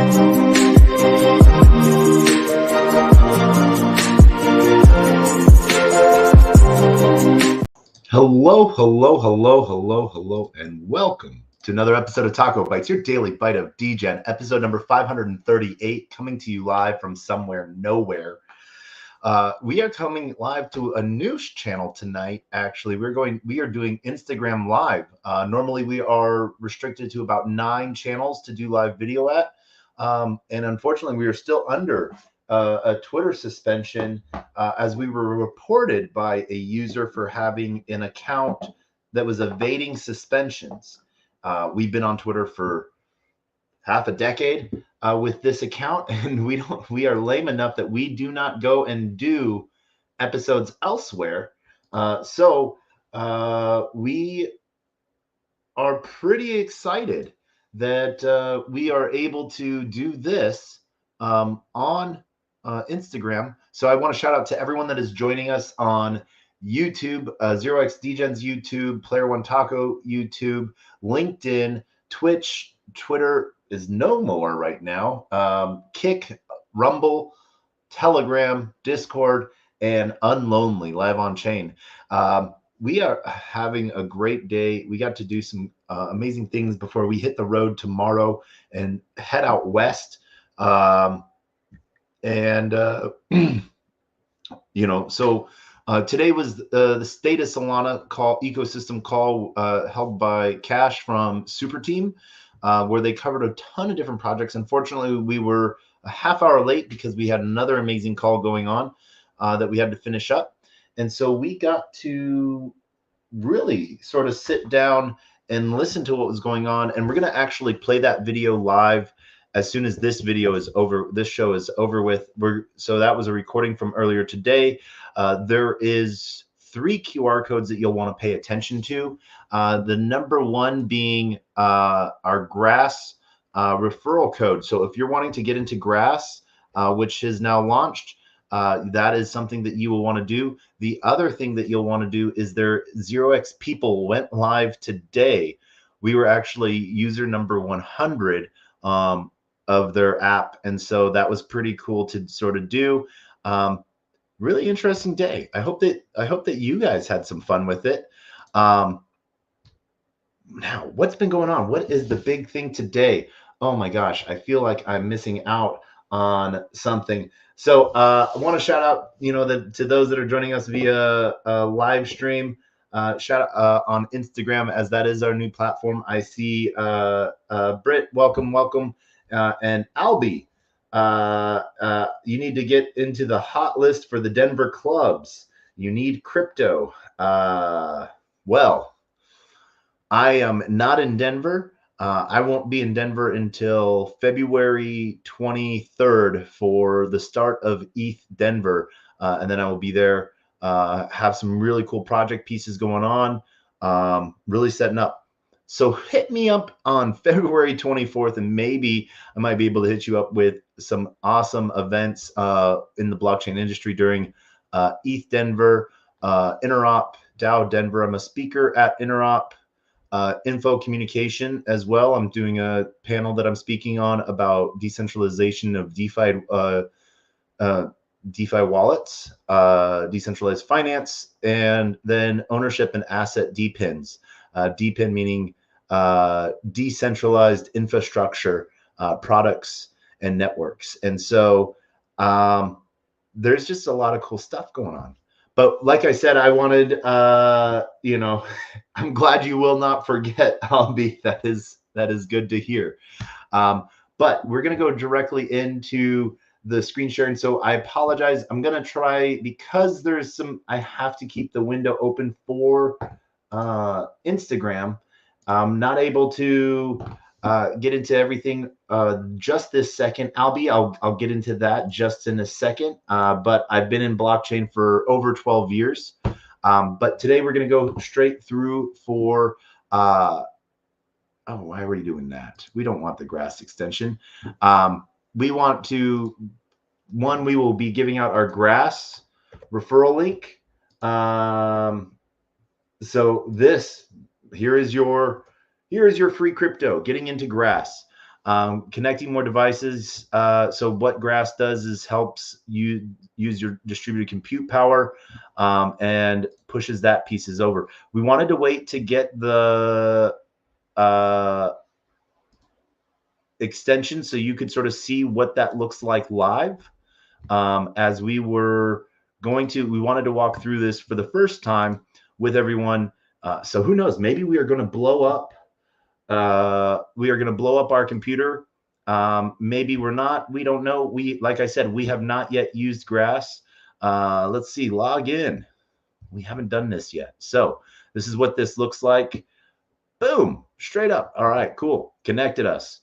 Hello, and welcome to another episode of TacoBytes, your daily bite of Degen, episode number 538, coming to you live from somewhere nowhere. We are coming live to a news channel tonight. Actually, we are doing Instagram Live. Normally, we are restricted to about 9 channels to do live video at, and unfortunately, we are still under a Twitter suspension as we were reported by a user for having an account that was evading suspensions. We've been on Twitter for half a decade with this account, and we are lame enough that we do not go and do episodes elsewhere. So we are pretty excited that we are able to do this on Instagram. So I want to shout out to everyone that is joining us on YouTube, 0xDegens YouTube, Player One Taco YouTube, LinkedIn, Twitch, Twitter is no more right now. Kick, Rumble, Telegram, Discord, and Unlonely live on chain. We are having a great day. We got to do some amazing things before we hit the road tomorrow and head out west. Today was the State of Solana ecosystem call held by Cash from Super Team, where they covered a ton of different projects. Unfortunately, we were a half hour late because we had another amazing call going on that we had to finish up. And so we got to really sort of sit down and listen to what was going on. And we're going to actually play that video live as soon as this video is over, this show is over with. So that was a recording from earlier today. There is 3 QR codes that you'll want to pay attention to. The number one being our grass referral code. So if you're wanting to get into grass, which is now launched, that is something that you will want to do. The other thing that you'll want to do is their 0x people went live today. We were actually user number 100 of their app. And so that was pretty cool to sort of do. Really interesting day. I hope that you guys had some fun with it. Now, what's been going on? What is the big thing today? Oh my gosh, I feel like I'm missing out on something. So I want to shout out, to those that are joining us via live stream. Shout out on Instagram, as that is our new platform. I see Britt, welcome. And Albie, you need to get into the hot list for the Denver clubs. You need crypto. Well, I am not in Denver. I won't be in Denver until February 23rd for the start of ETH Denver. And then I will be there, have some really cool project pieces going on, really setting up. So hit me up on February 24th, and maybe I might be able to hit you up with some awesome events in the blockchain industry during ETH Denver, Interop, DAO Denver. I'm a speaker at Interop, Info Communication as well. I'm doing a panel that I'm speaking on about decentralization of DeFi wallets, decentralized finance, and then ownership and asset DPINs. DPIN meaning decentralized infrastructure products and networks. And so there's just a lot of cool stuff going on. But like I said, I wanted, I'm glad you will not forget, Albie. That is good to hear. But we're going to go directly into the screen sharing. So I apologize. I'm going to try, because I have to keep the window open for Instagram. I'm not able to get into everything just this second. I'll get into that just in a second. But I've been in blockchain for over 12 years. But today we're going to go straight through for why are we doing that? We don't want the grass extension. We want to, we will be giving out our grass referral link. So here is your free crypto, getting into grass. Connecting more devices. So what Grass does is helps you use your distributed compute power and pushes that pieces over. We wanted to wait to get the extension so you could sort of see what that looks like live. As we were we wanted to walk through this for the first time with everyone. So who knows, maybe we are going to blow up. We are going to blow up our computer. Maybe we're not. We don't know. Like I said, we have not yet used Grass. Let's see, log in. We haven't done this yet. So this is what this looks like. Boom, straight up. All right, cool. Connected us.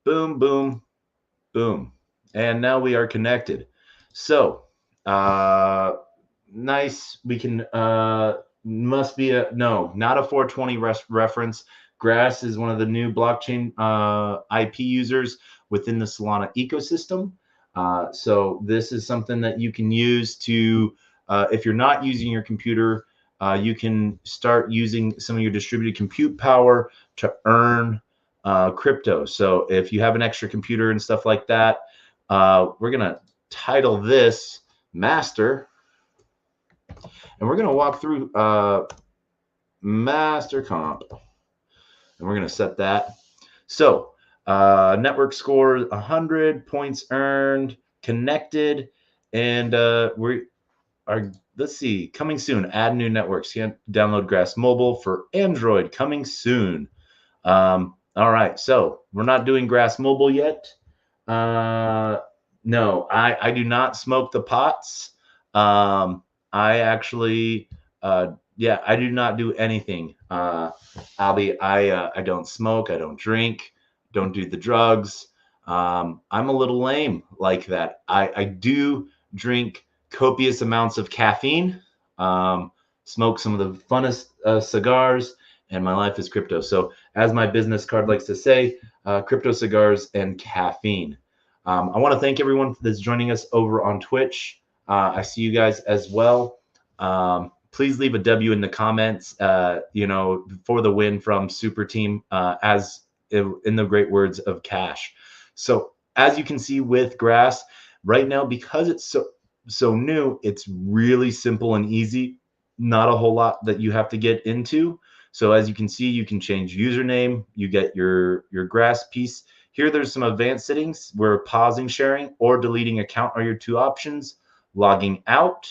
Boom, boom, boom. And now we are connected. So nice. We can, must be no, not a 420 reference. Grass is one of the new blockchain IP users within the Solana ecosystem. So this is something that you can use to, if you're not using your computer, you can start using some of your distributed compute power to earn crypto. So if you have an extra computer and stuff like that, we're going to title this Master. And we're going to walk through Master Comp. And we're going to set that. So network score 100, points earned, connected, and let's see, coming soon. Add new networks. You can download Grass Mobile for Android, coming soon. All right, so we're not doing Grass Mobile yet. No, I do not smoke the pots. I actually, yeah, I do not do anything. I don't smoke, I don't drink, don't do the drugs. I'm a little lame like that. I do drink copious amounts of caffeine, smoke some of the funnest cigars, and my life is crypto. So as my business card likes to say, crypto, cigars, and caffeine. I want to thank everyone that's joining us over on Twitch. I see you guys as well. Please leave a W in the comments, you know, for the win from Super Team, as in the great words of Cash. So as you can see with Grass right now, because it's so new, it's really simple and easy. Not a whole lot that you have to get into. So as you can see, you can change username. You get your Grass piece. Here, there's some advanced settings where pausing sharing or deleting account are your two options. Logging out.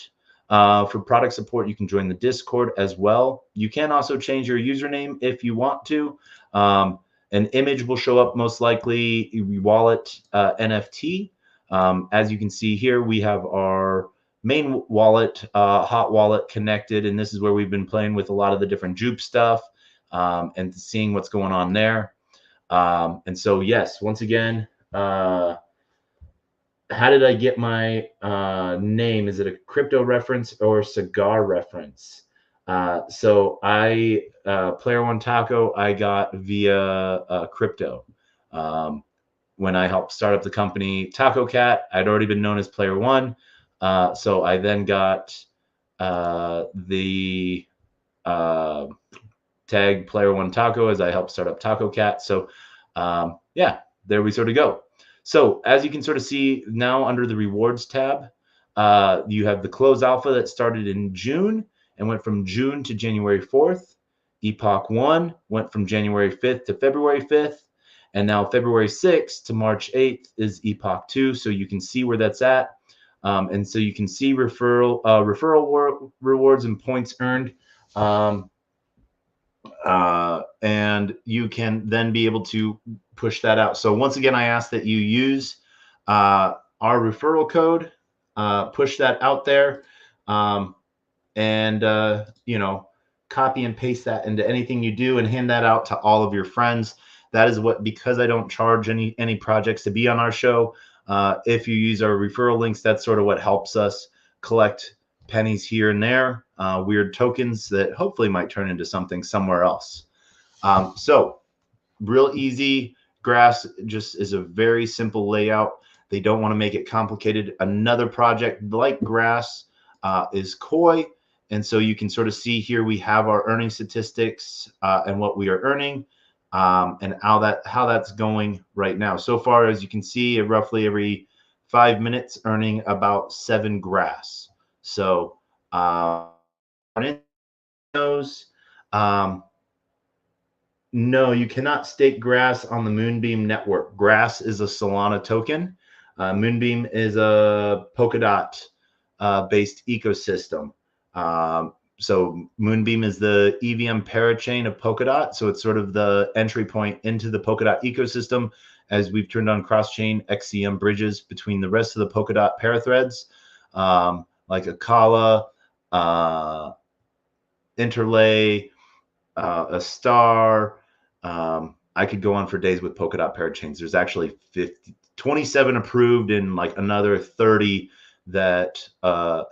For product support, you can join the Discord as well. You can also change your username if you want to. An image will show up most likely, wallet NFT. As you can see here, we have our main wallet, hot wallet connected, and this is where we've been playing with a lot of the different Jupe stuff and seeing what's going on there. And so, yes, once again, how did I get my name? Is it a crypto reference or cigar reference? So I, Player One Taco, I got via crypto. When I helped start up the company Taco Cat, I'd already been known as Player One. So I then got the tag Player One Taco as I helped start up Taco Cat. So yeah, there we sort of go. So as you can sort of see now under the rewards tab, you have the close alpha that started in June and went from June to January 4th. Epoch 1 went from January 5th to February 5th. And now February 6th to March 8th is Epoch 2. So you can see where that's at. And so you can see referral rewards and points earned. And you can then be able to push that out. So once again, I ask that you use our referral code, push that out there, and you know, copy and paste that into anything you do and hand that out to all of your friends. That is what, because I don't charge any projects to be on our show, if you use our referral links, that's sort of what helps us collect pennies here and there, weird tokens that hopefully might turn into something somewhere else. So real easy. Grass just is a very simple layout. They don't want to make it complicated. Another project like Grass is Koi. And so you can sort of see here we have our earning statistics and what we are earning. and how that's going right now. So far, as you can see, roughly every 5 minutes, earning about 7 grass. So um, no, you cannot stake grass on the Moonbeam network. Grass is a Solana token. Moonbeam is a Polkadot based ecosystem. So Moonbeam is the EVM parachain of Polkadot. So it's sort of the entry point into the Polkadot ecosystem as we've turned on cross-chain XCM bridges between the rest of the Polkadot parathreads, like Akala, Interlay, a star. I could go on for days with Polkadot parachains. There's actually 27 approved and like another 30 that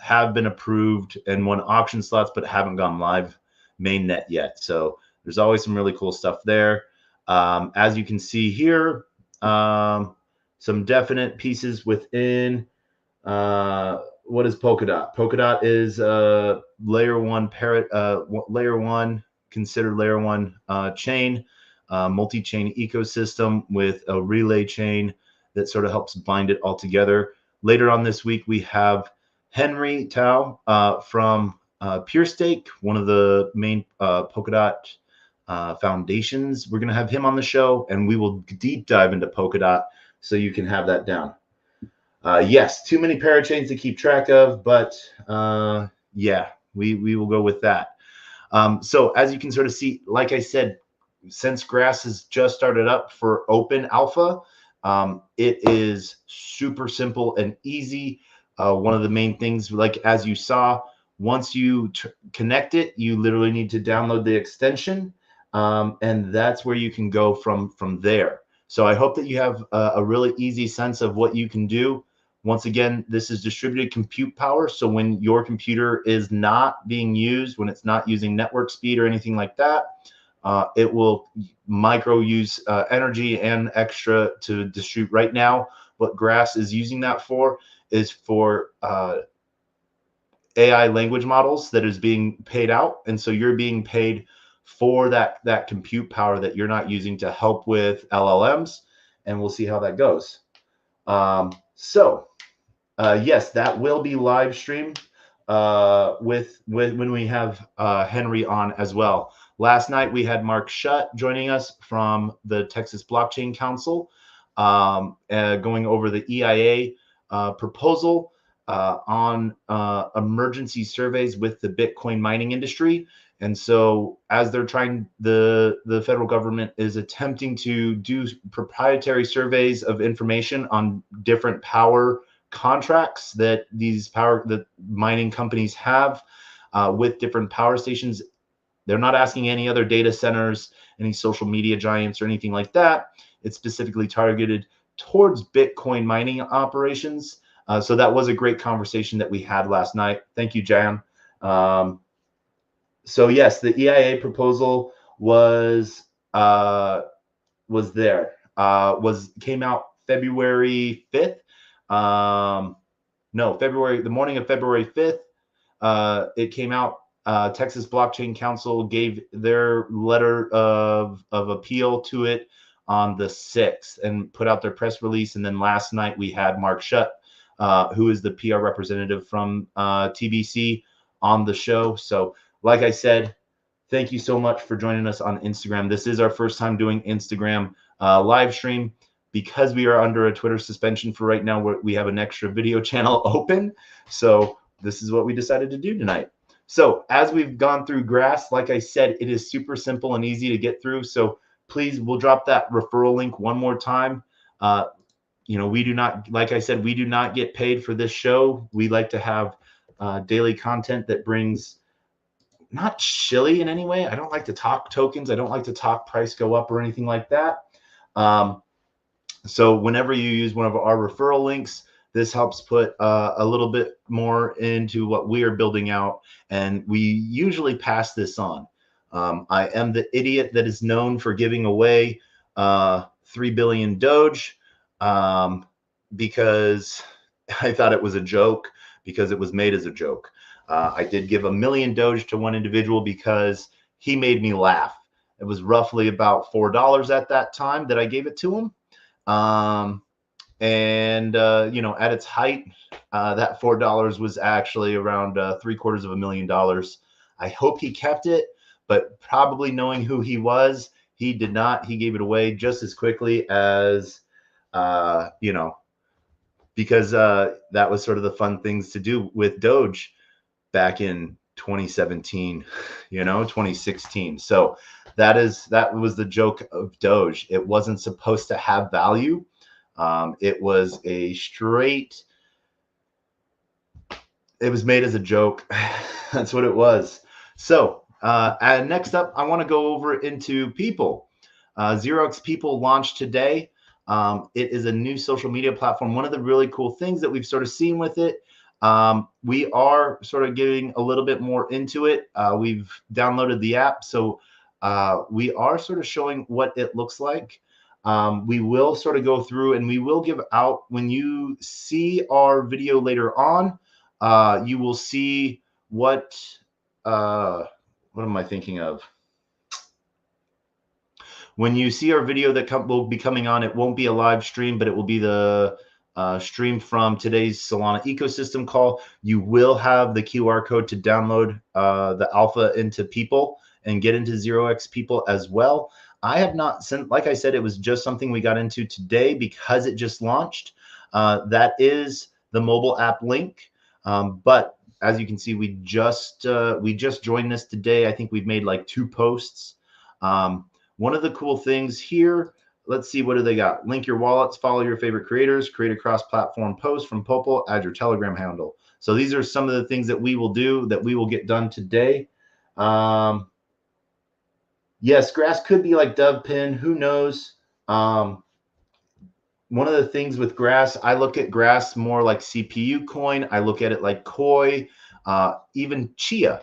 have been approved and won auction slots but haven't gone live mainnet yet. So there's always some really cool stuff there. As you can see here, some definite pieces within what is Polkadot? Polkadot is layer one considered layer one chain, multi-chain ecosystem with a relay chain that sort of helps bind it all together. Later on this week, we have Henry Tao from PureStake, one of the main Polkadot foundations. We're going to have him on the show, and we will deep dive into Polkadot so you can have that down. Yes, too many parachains to keep track of, but yeah, we will go with that. So as you can sort of see, like I said, since Grass has just started up for open alpha, it is super simple and easy. One of the main things, like as you saw, once you connect it, you literally need to download the extension, and that's where you can go from there. So I hope that you have a really easy sense of what you can do. Once again, this is distributed compute power. So when your computer is not being used, when it's not using network speed or anything like that, it will micro use energy and extra to distribute. Right now, what Grass is using that for is for AI language models that is being paid out. And so you're being paid for that compute power that you're not using to help with LLMs. And we'll see how that goes. Yes, that will be live streamed with when we have Henry on as well. Last night we had Mark Shutt joining us from the Texas Blockchain Council, going over the EIA proposal on emergency surveys with the Bitcoin mining industry. And so as they're trying, the federal government is attempting to do proprietary surveys of information on different power contracts that the mining companies have with different power stations. They're not asking any other data centers, any social media giants or anything like that. It's specifically targeted towards Bitcoin mining operations. So that was a great conversation that we had last night. Thank you, Jan. So yes, the EIA proposal was there. Came out February 5th. No, the morning of February 5th, it came out. Texas Blockchain Council gave their letter of appeal to it on the 6th and put out their press release. And then last night we had Mark Shutt, who is the PR representative from TBC, on the show. So like I said, thank you so much for joining us on Instagram. This is our first time doing Instagram live stream. Because we are under a Twitter suspension for right now, we have an extra video channel open. So this is what we decided to do tonight. So as we've gone through Grass, like I said, it is super simple and easy to get through. So please, we'll drop that referral link one more time. We do not, like I said, we do not get paid for this show. We like to have daily content that brings, not shilly in any way. I don't like to talk tokens. I don't like to talk price go up or anything like that. So whenever you use one of our referral links, this helps put a little bit more into what we are building out, and we usually pass this on. I am the idiot that is known for giving away 3 billion Doge because I thought it was a joke, because it was made as a joke. I did give 1 million Doge to one individual because he made me laugh. It was roughly about $4 at that time that I gave it to him. You know, at its height, that $4 was actually around $750,000. I hope he kept it, but probably knowing who he was, he did not. He gave it away just as quickly as, you know, because that was sort of the fun things to do with Doge back in 2017, you know, 2016. So that was the joke of Doge. It wasn't supposed to have value. It was a straight, it was made as a joke. That's what it was. So and next up, I want to go over into People. 0x People launched today. It is a new social media platform. One of the really cool things that we've sort of seen with it, we are sort of getting a little bit more into it. We've downloaded the app, so we are sort of showing what it looks like. We will sort of go through and we will give out, when you see our video later on, you will see what am I thinking of? When you see our video that will be coming on, it won't be a live stream, but it will be the stream from today's Solana ecosystem call. You will have the QR code to download the alpha into People and get into 0x People as well. I have not sent, like I said, it was just something we got into today because it just launched. That is the mobile app link. But as you can see, we just joined this today. I think we've made like 2 posts. One of the cool things here, let's see, what do they got? Link your wallets, follow your favorite creators, create a cross-platform post from Popol, add your Telegram handle. So these are some of the things that we will do, that we will get done today. Yes, grass could be like dove pin. Who knows? One of the things with grass, I look at grass more like CPU coin. I look at it like koi, even chia.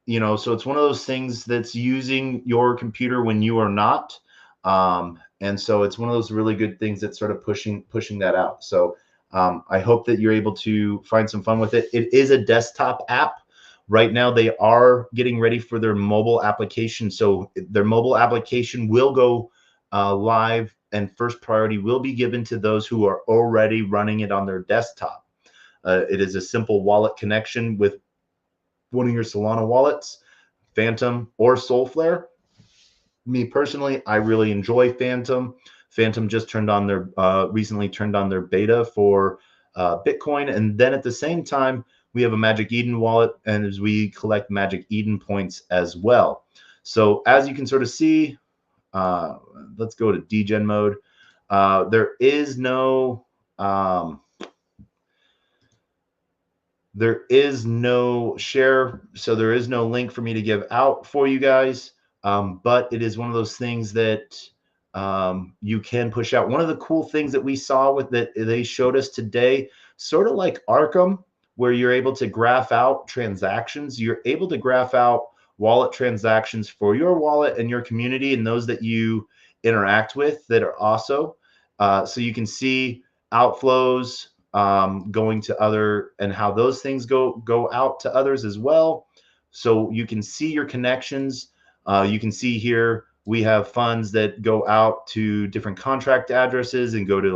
You know, so it's one of those things that's using your computer when you are not. And so it's one of those really good things that's sort of pushing that out. So I hope that you're able to find some fun with it. It is a desktop app. Right now, they are getting ready for their mobile application. So their mobile application will go live, and first priority will be given to those who are already running it on their desktop. It is a simple wallet connection with one of your Solana wallets, Phantom or Solflare. Me personally, I really enjoy Phantom. Phantom just turned on their recently turned on their beta for Bitcoin, and then at the same time, we have a Magic Eden wallet, and as we collect Magic Eden points as well. So as you can sort of see, let's go to Degen mode. There is no share, so there is no link for me to give out for you guys. But it is one of those things that you can push out. One of the cool things that we saw with that they showed us today, sort of like Arkham, where you're able to graph out transactions. You're able to graph out wallet transactions for your wallet and your community and those that you interact with that are also. So you can see outflows going to other, and how those things go out to others as well. So you can see your connections. You can see here we have funds that go out to different contract addresses and go to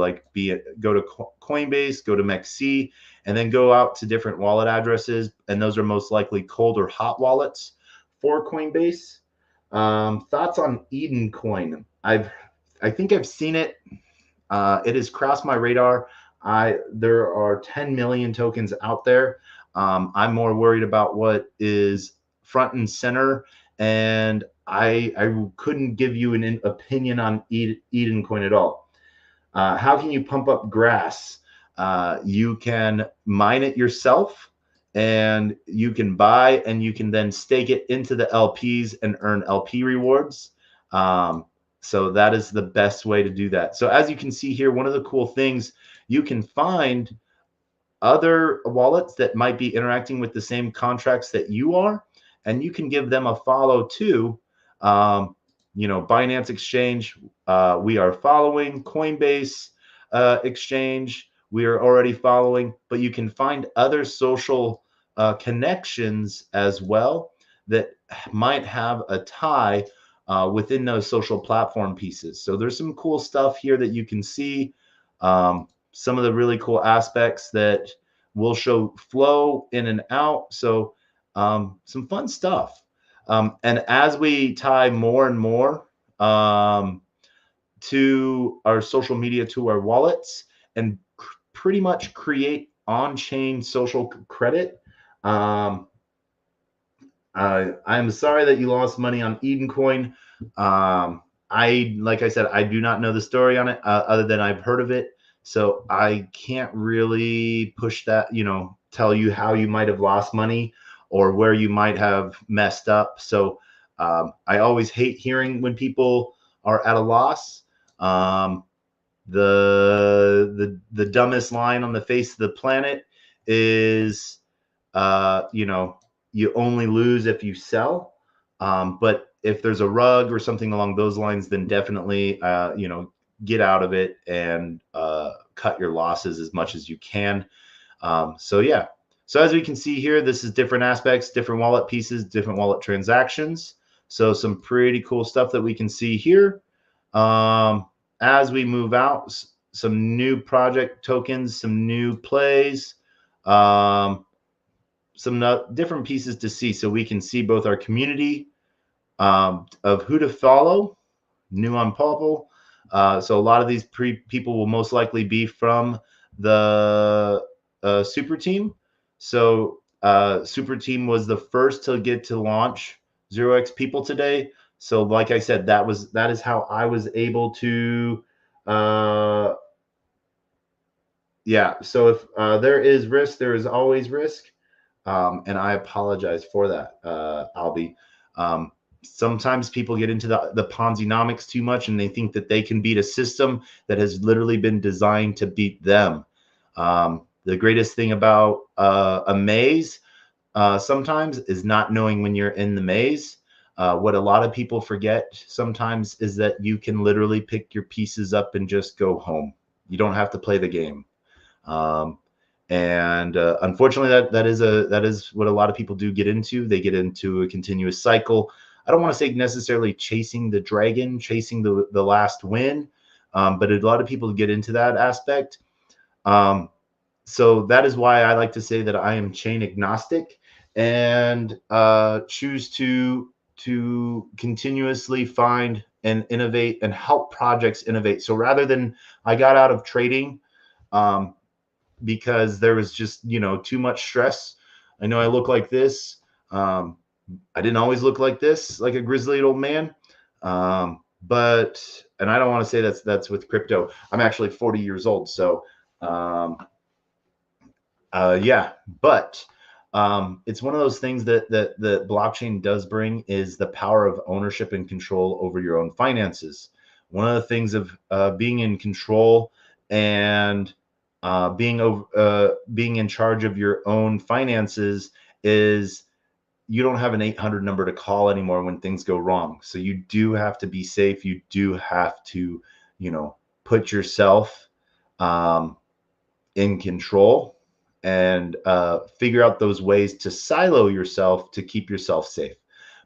go to Coinbase, go to MEXC, and then go out to different wallet addresses. And those are most likely cold or hot wallets for Coinbase. Thoughts on Eden Coin? I think I've seen it. It has crossed my radar. There are 10 million tokens out there. I'm more worried about what is front and center, and I couldn't give you an opinion on Eden Coin at all. How can you pump up grass? You can mine it yourself, and you can buy, and you can then stake it into the LPs and earn LP rewards. So that is the best way to do that. So as you can see here, one of the cool things, you can find other wallets that might be interacting with the same contracts that you are, and you can give them a follow too. You know, Binance Exchange, we are following. Coinbase Exchange, we are already following, but you can find other social connections as well that might have a tie within those social platform pieces. So there's some cool stuff here that you can see. Some of the really cool aspects that will show flow in and out. So some fun stuff. And as we tie more and more to our social media, to our wallets, and pretty much create on-chain social credit, I'm sorry that you lost money on Eden Coin. Like I said, I do not know the story on it other than I've heard of it. So I can't really push that, tell you how you might have lost money or where you might have messed up. So I always hate hearing when people are at a loss. The dumbest line on the face of the planet is, you only lose if you sell. But if there's a rug or something along those lines, then definitely, get out of it and cut your losses as much as you can. So yeah. So as we can see here, this is different aspects, different wallet pieces, different wallet transactions. So some pretty cool stuff that we can see here. As we move out, some new project tokens, some new plays, some different pieces to see. So we can see both our community of who to follow, new on Popple. So a lot of these people will most likely be from the super team. So super team was the first to get to launch 0x people today. So like I said, that is how I was able to yeah. So if there is risk, there is always risk. And I apologize for that, Albie. Sometimes people get into the Ponzi-nomics too much and they think that they can beat a system that has literally been designed to beat them. The greatest thing about a maze sometimes is not knowing when you're in the maze. What a lot of people forget sometimes is that you can literally pick your pieces up and just go home. You don't have to play the game. And unfortunately, that is what a lot of people do get into. They get into a continuous cycle. I don't want to say necessarily chasing the dragon, chasing the last win, but a lot of people get into that aspect. So that is why I like to say that I am chain agnostic and choose to continuously find and innovate and help projects innovate. So rather than I got out of trading because there was just, too much stress. I know I look like this. I didn't always look like this, like a grizzly old man. But, and I don't want to say that's with crypto. I'm actually 40 years old. So, yeah, but it's one of those things that the blockchain does bring is the power of ownership and control over your own finances. One of the things of being in control and being in charge of your own finances is you don't have an 800 number to call anymore when things go wrong. So you do have to be safe. You do have to, put yourself in control and figure out those ways to silo yourself to keep yourself safe.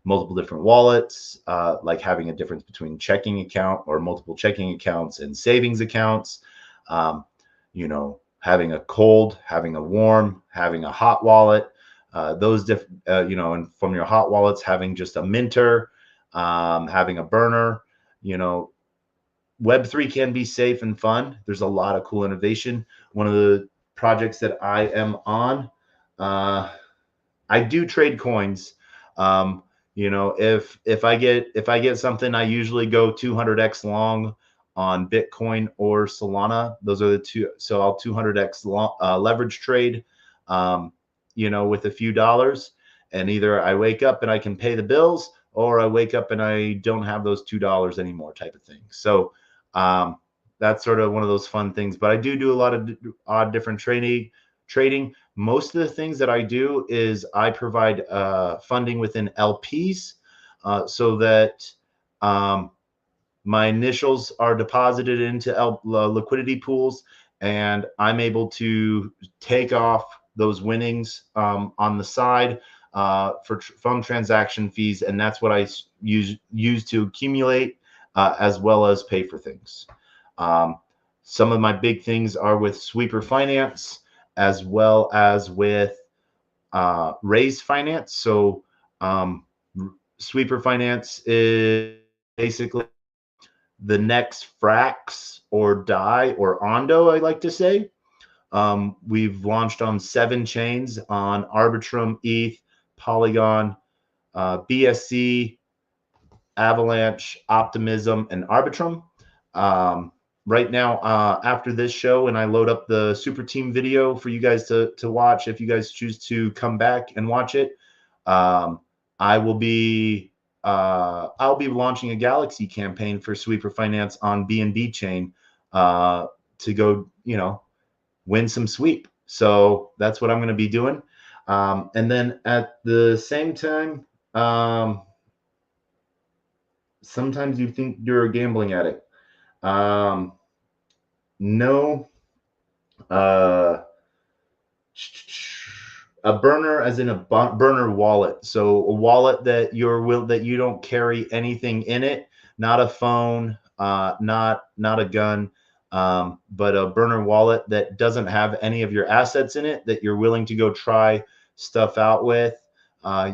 Multiple different wallets, like having a difference between checking account or multiple checking accounts and savings accounts. Having a cold, having a warm, having a hot wallet. Those different, and from your hot wallets, having just a minter, having a burner. Web3 can be safe and fun. There's a lot of cool innovation. One of the projects that I am on, I do trade coins. If I get something, I usually go 200x long on Bitcoin or Solana. Those are the two. So I'll 200x leverage trade, with a few dollars, and either I wake up and I can pay the bills, or I wake up and I don't have those $2 anymore, type of thing. So that's sort of one of those fun things. But I do a lot of odd different trading. Most of the things that I do is I provide funding within LPs, so that my initials are deposited into liquidity pools, and I'm able to take off those winnings on the side. for phone transaction fees, and that's what I use to accumulate as well as pay for things. Some of my big things are with Sweeper Finance as well as with Raise Finance. So Sweeper Finance is basically the next Frax or DAI or Ondo, I like to say. We've launched on 7 chains on Arbitrum, ETH, Polygon, BSC, Avalanche, Optimism, and Arbitrum. Right now, after this show, and I load up the Super Team video for you guys to watch, if you guys choose to come back and watch it, I'll be launching a Galaxy campaign for Sweeper Finance on BNB chain to go, win some sweep. So that's what I'm going to be doing. And then at the same time, sometimes you think you're a gambling addict. No. A burner, as in a burner wallet. So a wallet that you don't carry anything in it, not a phone, not a gun, but a burner wallet that doesn't have any of your assets in it, that you're willing to go try stuff out with.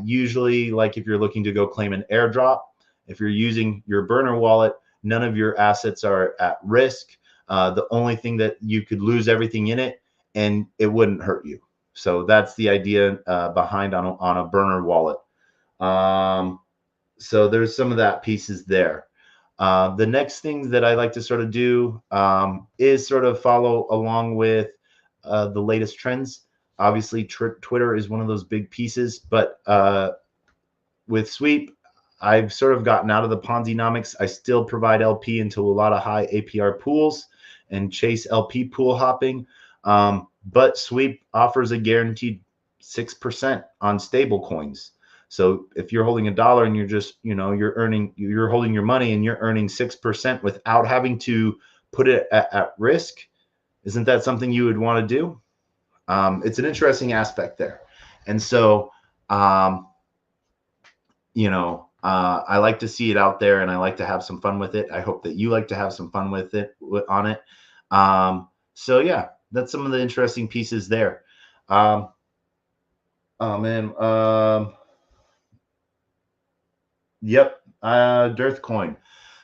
Usually, like if you're looking to go claim an airdrop, if you're using your burner wallet, none of your assets are at risk. The only thing that you could lose everything in it, and it wouldn't hurt you. So that's the idea behind on a burner wallet. So there's some of that pieces there. The next thing that I like to sort of do is sort of follow along with the latest trends. Obviously, Twitter is one of those big pieces, but with Sweep, I've sort of gotten out of the Ponzi-nomics. I still provide LP into a lot of high APR pools and chase LP pool hopping. But Sweep offers a guaranteed 6% on stable coins. So if you're holding $1 and you're just, you're holding your money and you're earning 6% without having to put it at risk, isn't that something you would want to do? It's an interesting aspect there. And so, I like to see it out there, and I like to have some fun with it. I hope that you like to have some fun with it on it. So yeah, that's some of the interesting pieces there. Oh man. Yep. Dirthcoin.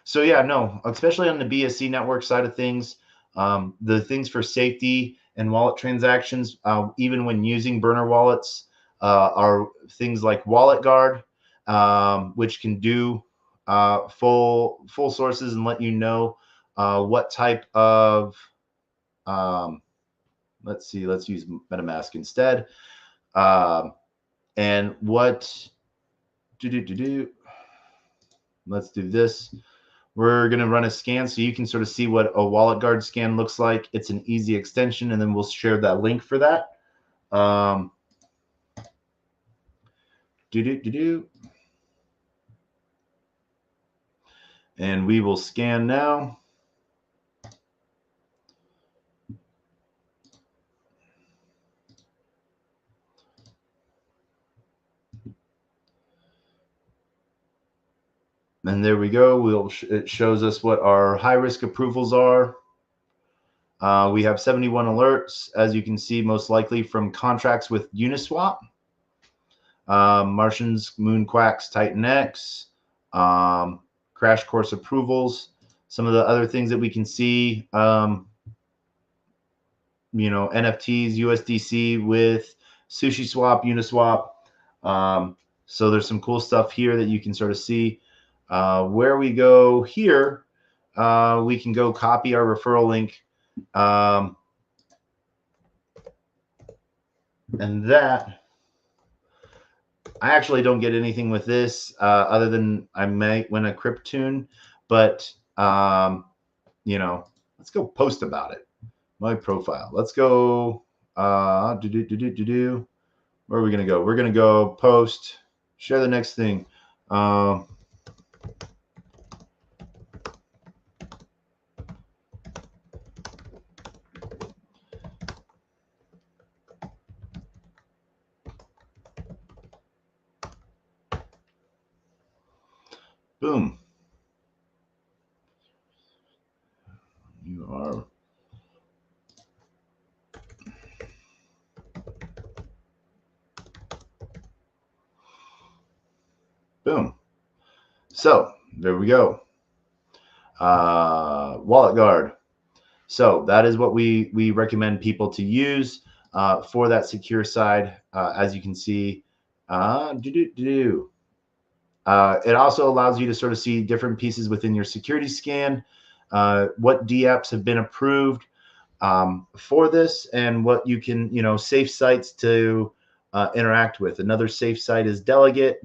So yeah, no, especially on the BSC network side of things, the things for safety and wallet transactions, even when using burner wallets, are things like Wallet Guard, which can do full sources and let you know what type of let's use MetaMask instead. And what let's do this. We're going to run a scan so you can sort of see what a Wallet Guard scan looks like. It's an easy extension, and then we'll share that link for that. And we will scan now. And there we go. It shows us what our high-risk approvals are. We have 71 alerts, as you can see, most likely from contracts with Uniswap, Martians, Moonquacks, Titan X, Crash Course approvals. Some of the other things that we can see, NFTs, USDC with SushiSwap, Uniswap. So there's some cool stuff here that you can sort of see. Where we go here, we can go copy our referral link. And that, I actually don't get anything with this other than I may win a crypt tune, but let's go post about it. My profile. Let's go. Where are we gonna go? We're gonna go post. Share the next thing. Boom. You are. Boom. So there we go. Wallet guard. So that is what we recommend people to use for that secure side. As you can see, it also allows you to sort of see different pieces within your security scan, what DApps have been approved for this, and what you can, safe sites to interact with. Another safe site is Delegate,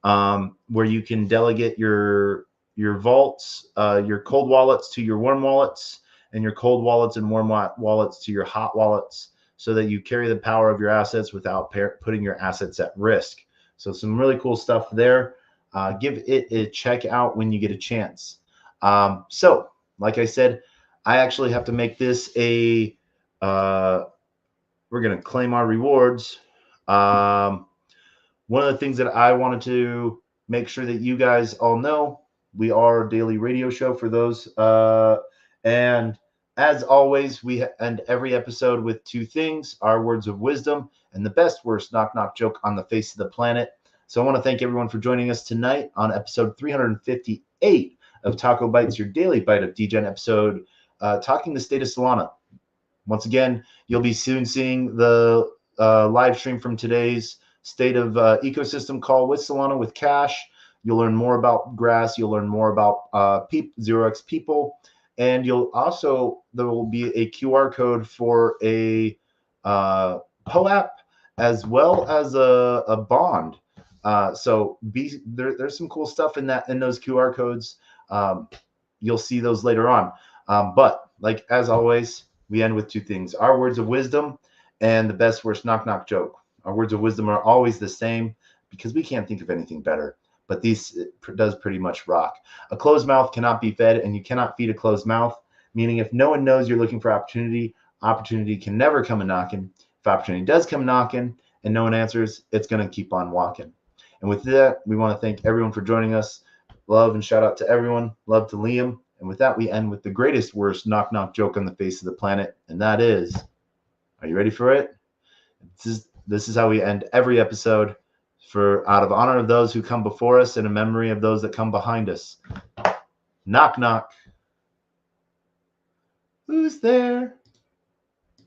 where you can delegate your vaults, your cold wallets to your warm wallets, and your cold wallets and warm wallets to your hot wallets, so that you carry the power of your assets without putting your assets at risk. So some really cool stuff there. Give it a check out when you get a chance. So, like I said, I actually have to make this a. We're going to claim our rewards. One of the things that I wanted to make sure that you guys all know, we are a daily radio show for those. And as always, we end every episode with two things: our words of wisdom and the best, worst knock knock joke on the face of the planet. So I want to thank everyone for joining us tonight on episode 358 of TacoBytes, your daily bite of Degen episode, talking the state of Solana. Once again, you'll be soon seeing the live stream from today's state of ecosystem call with Solana with Cash. You'll learn more about Grass. You'll learn more about 0x people. And there will be a QR code for a POAP as well as a bond. So there's some cool stuff in those QR codes. You'll see those later on. But like as always, we end with two things: our words of wisdom and the best, worst knock knock joke. Our words of wisdom are always the same because we can't think of anything better. But these does pretty much rock. A closed mouth cannot be fed, and you cannot feed a closed mouth. Meaning, if no one knows you're looking for opportunity, opportunity can never come a knocking. If opportunity does come knocking and no one answers, it's going to keep on walking. And with that, we want to thank everyone for joining us. Love and shout out to everyone. Love to Liam. And with that, we end with the greatest, worst knock knock joke on the face of the planet, and that is, are you ready for it? This is how we end every episode, out of honor of those who come before us and in memory of those that come behind us. Knock knock. Who's there?